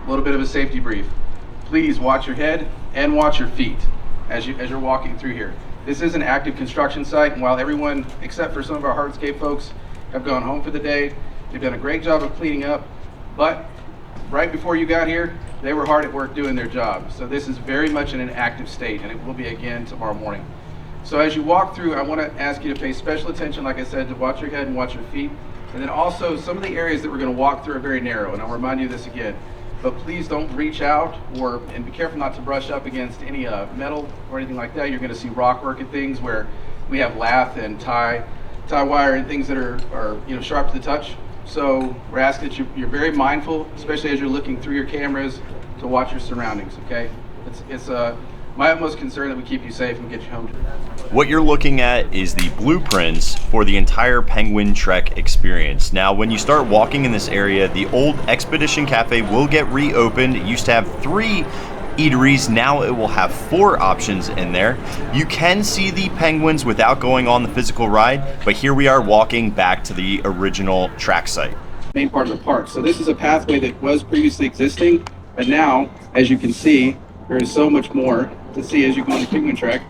a little bit of a safety brief. Please watch your head and watch your feet as you're walking through here. This is an active construction site, and while everyone, except for some of our hardscape folks, have gone home for the day, they've done a great job of cleaning up, but right before you got here, they were hard at work doing their job. So this is very much in an active state, and it will be again tomorrow morning. So as you walk through, I want to ask you to pay special attention, like I said, to watch your head and watch your feet. And then also, some of the areas that we're going to walk through are very narrow, and I'll remind you of this again. But please don't reach out, and be careful not to brush up against any metal or anything like that. You're going to see rock work and things where we have lath and tie wire and things that are sharp to the touch. So we're asking that you're very mindful, especially as you're looking through your cameras, to watch your surroundings, okay? It's my utmost concern that we keep you safe and get you home. What you're looking at is the blueprints for the entire Penguin Trek experience. Now, when you start walking in this area, the old Expedition Cafe will get reopened. It used to have 3 eateries. Now it will have 4 options in there. You can see the penguins without going on the physical ride, but here we are walking back to the original track site. Main part of the park. So this is a pathway that was previously existing, but now, as you can see, there is so much more to see as you go on the Penguin Trek.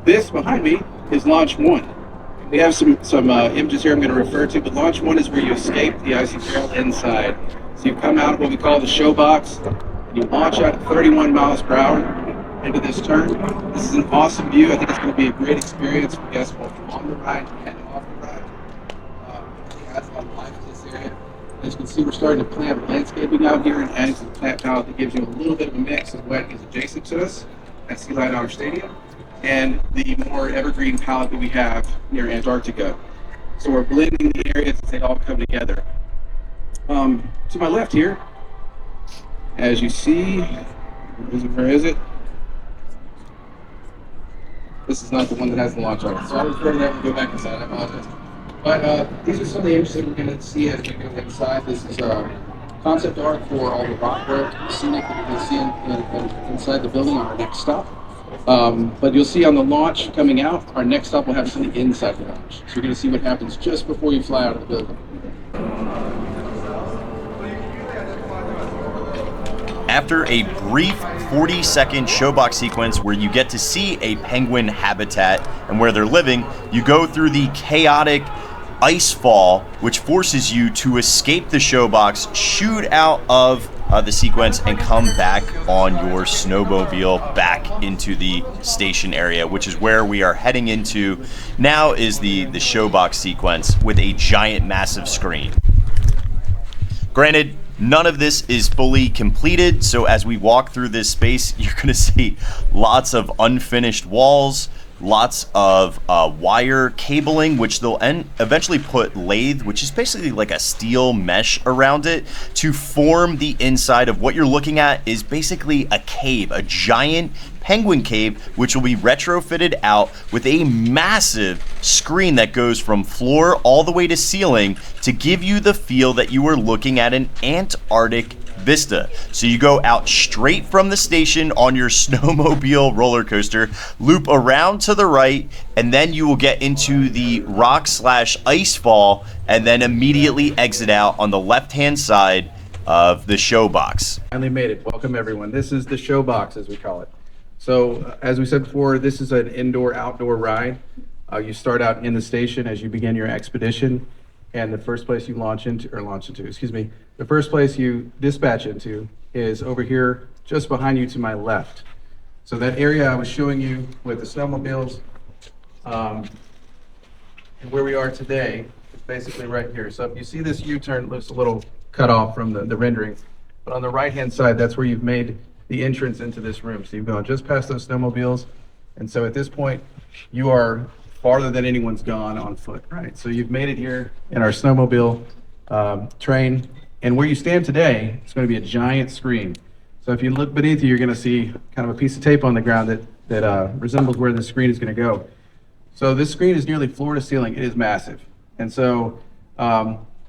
This behind me is Launch 1. We have some images here I'm going to refer to, but Launch 1 is where you escape the icy trail inside. So you come out of what we call the show box, and you launch out at 31 miles per hour into this turn. This is an awesome view. I think it's going to be a great experience for guests both on the ride and off the ride. It has a lot of life to this area. As you can see, we're starting to plant landscaping out here and adding some plant palette that gives you a little bit of a mix of what is adjacent to us at Sea Light Stadium and the more evergreen palette that we have near Antarctica. So we're blending the areas as they all come together. To my left here, as you see, where is it? This is not the one that has the launch on it, so I'll refer to that and go back inside. I apologize. But these are some of the images that we're going to see as we go inside. This is concept art for all the rock work, scenic that you can see inside the building on our next stop. But you'll see on the launch coming out, our next stop will have something inside the launch. So you're going to see what happens just before you fly out of the building. After a brief 40-second showbox sequence where you get to see a penguin habitat and where they're living, you go through the chaotic ice fall, which forces you to escape the showbox, shoot out of the sequence, and come back on your snowmobile back into the station area, which is where we are heading into now. Is the showbox sequence with a giant, massive screen. Granted, none of this is fully completed, so as we walk through this space, you're going to see lots of unfinished walls, lots of wire cabling, which they'll eventually put lathe, which is basically like a steel mesh around it to form the inside of what you're looking at. Is basically a cave, a giant penguin cave, which will be retrofitted out with a massive screen that goes from floor all the way to ceiling to give you the feel that you were looking at an Antarctic vista. So you go out straight from the station on your snowmobile roller coaster, loop around to the right, and then you will get into the rock/ice fall, and then immediately exit out on the left-hand side of the show box. Finally made it. Welcome everyone. This is the show box, as we call it. So as we said before, this is an indoor-outdoor ride. You start out in the station as you begin your expedition, and the first place you the first place you dispatch into is over here, just behind you to my left. So that area I was showing you with the snowmobiles, and where we are today is basically right here. So if you see this U-turn, it looks a little cut off from the rendering, but on the right-hand side, that's where you've made the entrance into this room. So you've gone just past those snowmobiles, and so at this point, you are farther than anyone's gone on foot, right? So you've made it here in our snowmobile train, and where you stand today, it's going to be a giant screen. So if you look beneath you, you're going to see kind of a piece of tape on the ground that resembles where the screen is going to go. So this screen is nearly floor to ceiling. It is massive, and so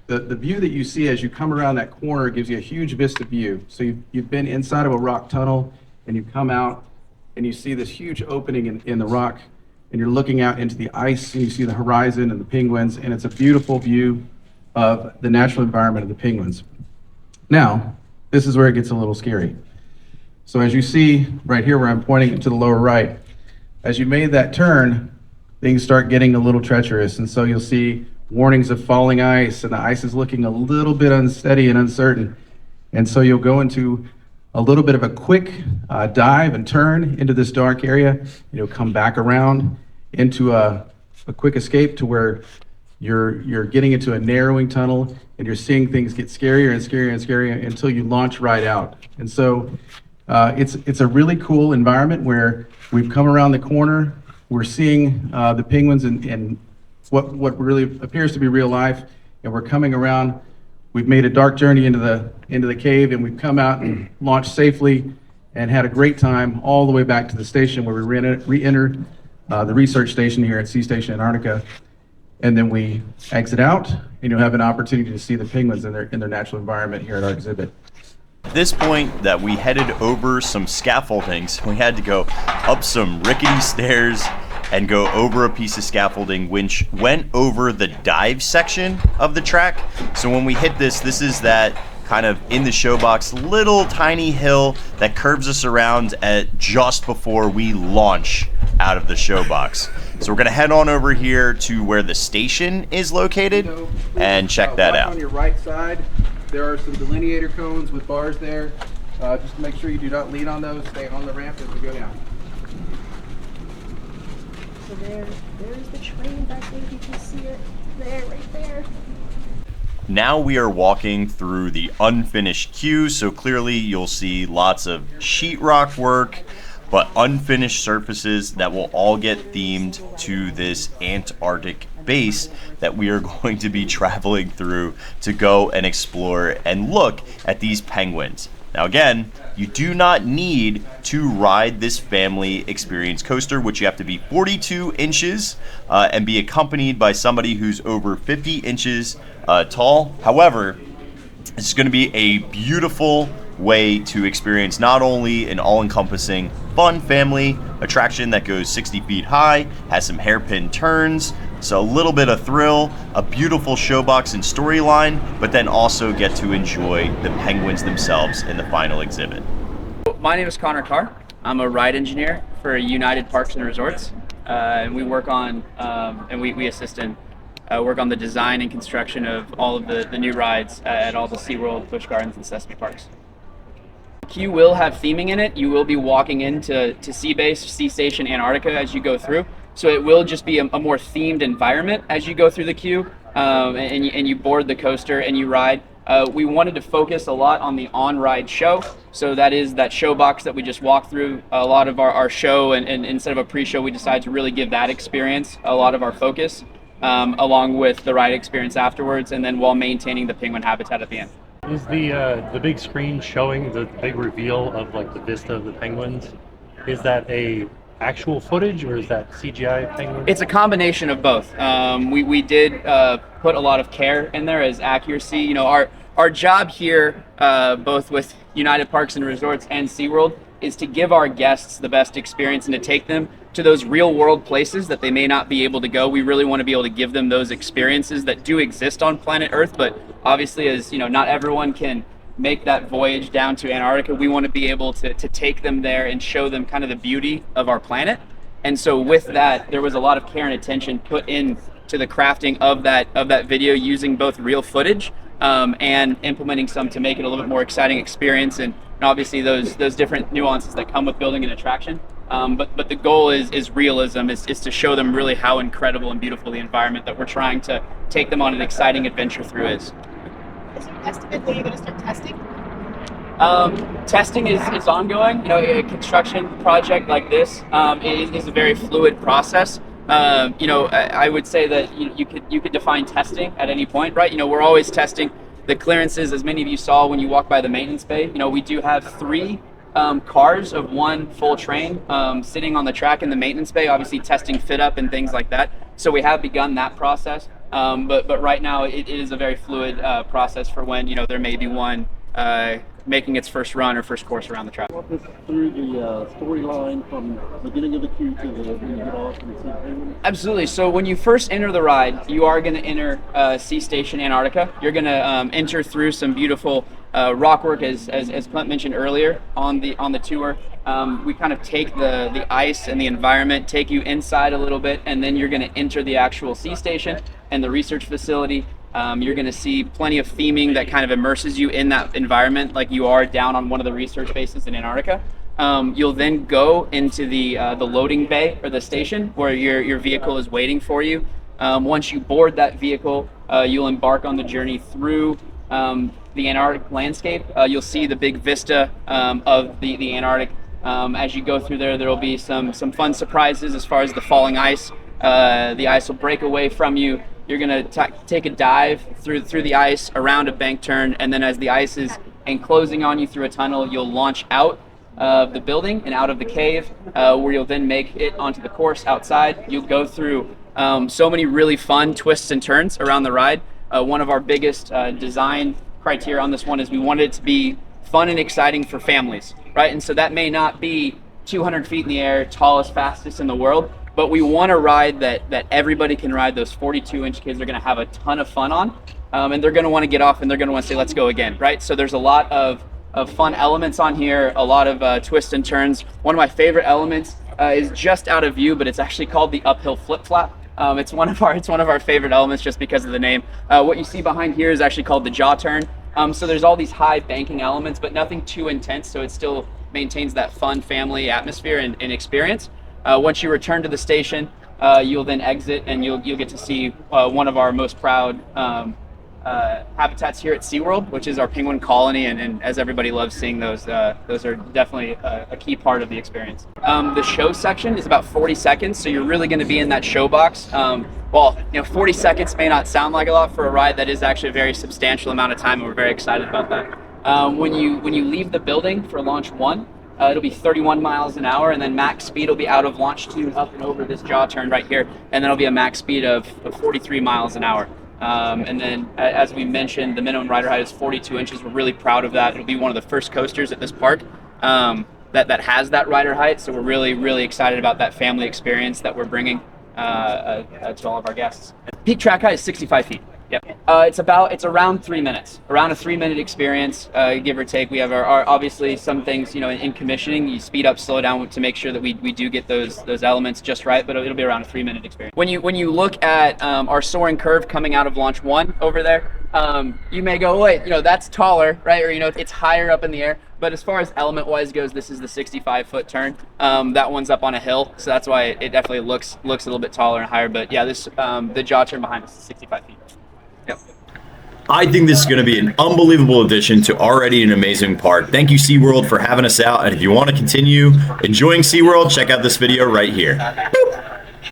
the view that you see as you come around that corner gives you a huge vista view. So you've been inside of a rock tunnel, and you come out, and you see this huge opening in the rock, and you're looking out into the ice, and you see the horizon and the penguins, and it's a beautiful view of the natural environment of the penguins. Now, this is where it gets a little scary. So as you see right here where I'm pointing to the lower right, as you made that turn, things start getting a little treacherous. And so you'll see warnings of falling ice, and the ice is looking a little bit unsteady and uncertain. And so you'll go into a little bit of a quick dive and turn into this dark area, and you'll come back around into a quick escape to where you're getting into a narrowing tunnel, and you're seeing things get scarier and scarier and scarier until you launch right out. And so it's a really cool environment where we've come around the corner, we're seeing the penguins in what really appears to be real life, and we're coming around. We've made a dark journey into the cave, and we've come out and launched safely and had a great time all the way back to the station where we re-enter the research station here at Sea Station Antarctica. And then we exit out, and you'll have an opportunity to see the penguins in their natural environment here at our exhibit. At this point that we headed over some scaffoldings, we had to go up some rickety stairs and go over a piece of scaffolding which went over the dive section of the track. So when we hit this is that kind of in the show box little tiny hill that curves us around at just before we launch out of the show box. So we're gonna head on over here to where the station is located and check that out. On your right side, there are some delineator cones with bars there. Just to make sure you do not lean on those. Stay on the ramp as we go down. So there's the train back there. You can see it there, right there. Now we are walking through the unfinished queue, so clearly you'll see lots of sheetrock work, but unfinished surfaces that will all get themed to this Antarctic base that we are going to be traveling through to go and explore and look at these penguins. Now again, you do not need to ride this family experience coaster, which you have to be 42 inches and be accompanied by somebody who's over 50 inches tall. However, it's going to be a beautiful way to experience not only an all-encompassing fun family attraction that goes 60 feet high, has some hairpin turns, so a little bit of thrill, a beautiful showbox and storyline, but then also get to enjoy the penguins themselves in the final exhibit. My name is Connor Carr. I'm a ride engineer for United Parks and Resorts, and we work on and we assist in work on the design and construction of all of the new rides at all the SeaWorld, Busch Gardens, and Sesame Parks. The queue will have theming in it. You will be walking into Sea Base, Sea Station Antarctica as you go through. So it will just be a more themed environment as you go through the queue and you board the coaster and you ride. We wanted to focus a lot on the on-ride show. So that is that show box that we just walked through. A lot of our show, and instead of a pre-show, we decided to really give that experience a lot of our focus, along with the ride experience afterwards, and then while maintaining the penguin habitat at the end. Is the big screen showing the big reveal of like the vista of the penguins? Is that a actual footage or is that CGI penguins? It's a combination of both. We did put a lot of care in there as accuracy. You know, our job here, both with United Parks and Resorts and SeaWorld, is to give our guests the best experience and to take them to those real world places that they may not be able to go. We really want to be able to give them those experiences that do exist on planet Earth, but obviously, as you know, not everyone can make that voyage down to Antarctica. We want to be able to take them there and show them kind of the beauty of our planet. And so with that, there was a lot of care and attention put in to the crafting of that video, using both real footage and implementing some to make it a little bit more exciting experience, and obviously those different nuances that come with building an attraction. But the goal is realism, is to show them really how incredible and beautiful the environment that we're trying to take them on an exciting adventure through is. Is there an estimate when you're going to start testing? Testing is ongoing. You know, a construction project like this is a very fluid process. You know, I would say that you could define testing at any point, right? You know, we're always testing the clearances, as many of you saw when you walk by the maintenance bay. You know, we do have 3 cars of 1 full train sitting on the track in the maintenance bay, obviously testing fit up and things like that. So we have begun that process. But right now it is a very fluid process for when, you know, there may be one making its first run or first course around the track. Walk us through the storyline from the beginning of the queue to when you get off and see the penguins. Absolutely. So when you first enter the ride, you are going to enter Sea Station Antarctica. You're going to enter through some beautiful rock work, as Clint mentioned earlier on the tour. We kind of take the ice and the environment, take you inside a little bit, and then you're going to enter the actual sea station and the research facility. You're going to see plenty of theming that kind of immerses you in that environment like you are down on one of the research bases in Antarctica. You'll then go into the loading bay or the station where your vehicle is waiting for you. Once you board that vehicle, you'll embark on the journey through the Antarctic landscape. You'll see the big vista of the Antarctic. As you go through there will be some fun surprises as far as the falling ice. The ice will break away from you. You're gonna take a dive through the ice, around a bank turn, and then as the ice is enclosing on you through a tunnel, you'll launch out of the building and out of the cave, where you'll then make it onto the course outside. You'll go through so many really fun twists and turns around the ride. One of our biggest design criteria on this one is we wanted it to be fun and exciting for families, right? And so that may not be 200 feet in the air, tallest, fastest in the world, but we want a ride that everybody can ride. Those 42-inch kids are going to have a ton of fun on, and they're going to want to get off and they're going to want to say, let's go again, right? So there's a lot of fun elements on here, a lot of twists and turns. One of my favorite elements is just out of view, but it's actually called the uphill flip-flap. It's one of our favorite elements just because of the name. What you see behind here is actually called the jaw turn. So there's all these high banking elements, but nothing too intense, so it still maintains that fun family atmosphere and experience. Once you return to the station, you'll then exit and you'll get to see one of our most proud habitats here at SeaWorld, which is our penguin colony, and as everybody loves seeing those are definitely a key part of the experience. The show section is about 40 seconds, so you're really going to be in that show box. 40 seconds may not sound like a lot for a ride. That is actually a very substantial amount of time, and we're very excited about that. When you leave the building for launch 1, it'll be 31 miles an hour, and then max speed will be out of launch 2 up and over this jaw turn right here, and then it'll be a max speed of 43 miles an hour. And then, as we mentioned, the minimum rider height is 42 inches. We're really proud of that. It'll be one of the first coasters at this park that has that rider height, so we're really, really excited about that family experience that we're bringing to all of our guests. Peak track height is 65 feet. Yep. It's around 3 minutes, around a 3-minute experience, give or take. We have our obviously some things, in commissioning, you speed up, slow down to make sure that we do get those elements just right, but it'll be around a 3-minute experience. When you look at our soaring curve coming out of launch 1 over there, you may go, wait, that's taller, right? Or, it's higher up in the air. But as far as element wise goes, this is the 65-foot turn. That one's up on a hill, so that's why it definitely looks a little bit taller and higher. But yeah, the jaw turn behind us is 65 feet. Yep. I think this is going to be an unbelievable addition to already an amazing park. Thank you, SeaWorld, for having us out. And if you want to continue enjoying SeaWorld, check out this video right here.